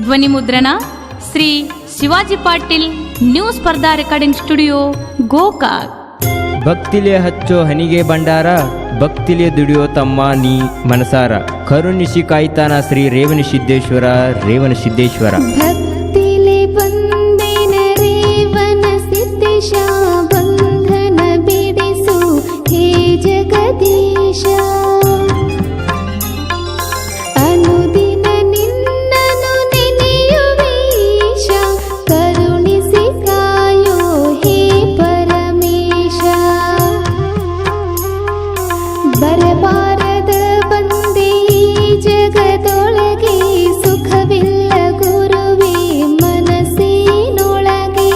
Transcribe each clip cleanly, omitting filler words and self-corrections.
ಧ್ವನಿ ಮುದ್ರಣ ಶ್ರೀ ಶಿವಾಜಿ ಪಾಟೀಲ್ ನ್ಯೂ ಸ್ಪರ್ಧಾ ರೆಕಾರ್ಡಿಂಗ್ ಸ್ಟುಡಿಯೋ ಗೋಕಾಕ್. ಭಕ್ತಿಲೆ ಹಚ್ಚೋ ಹನಿಗೆ ಭಂಡಾರ, ಭಕ್ತಿಲೆ ದುಡಿಯೋ ತಮ್ಮ ನೀ ಮನಸಾರ. ಕರುಣಿಸಿ ಕಾಯ್ತಾನ ಶ್ರೀ ರೇವಣ ಸಿದ್ದೇಶ್ವರ, ರೇವಣ ಸಿದ್ದೇಶ್ವರ. ಭಕ್ತಿಲೆ ಬಂದೇನ ರೇವಣ ಸಿದ್ದೇಶ, ಬಂಧನ ಬಿಡಿಸು ಹೇ ಜಗದೀಶ. ಅನುದಿನ ನಿನ್ನನು ನೆನೆಯುವೇಶ, ಕರುಣಿಸಿ ಕಾಯೋ ಹೇ ಪರಮೇಶ. ಬರಬಾರದ ಬಂದೆ ಈ ಜಗದೊಳಗೆ, ಸುಖವಿಲ್ಲ ಗುರುವೇ ಮನಸ್ಸಿನೊಳಗೆ.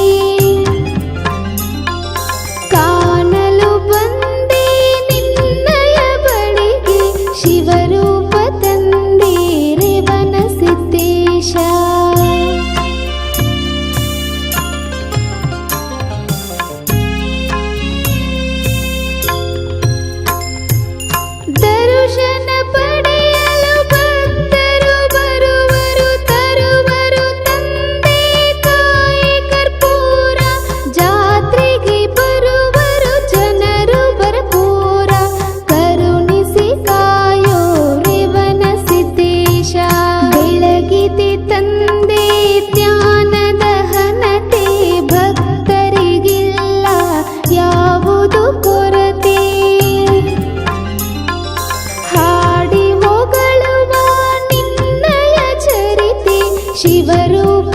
ಕಾಣಲು ಬಂದೆ ನಿನ್ನಯ ಬಳಿಗೆ, ಶಿವರೂಪ ತಂದೆ ರೇವಣ ಸಿದ್ದೇಶ. ದರ್ಶನ ಪಡೆಯಲು ಭಕ್ತರು ಬರುವರು, ತರುವರು ತಂದೆ ತಾಯಿ ಕರ್ಪೂರ. ಜಾತ್ರೆಗೆ ಬರುವರು ಜನರು ಭರಪೂರ, ಕರುಣಿಸಿ ಕಾಯೋ ರೇವಣ ಸಿದ್ದೇಶ. ಬೆಳಗಿದೆ ತಂದೆ ಧ್ಯಾನದ ಹನತೆ, ಭಕ್ತರಿಗಿಲ್ಲ ಯಾವುದು ಕೊರತೆ. ಹಾಡಿ ಹೊಗಳುವ ನಿನ್ನಯ ಚರಿತೆ, ಶಿವರೂಪ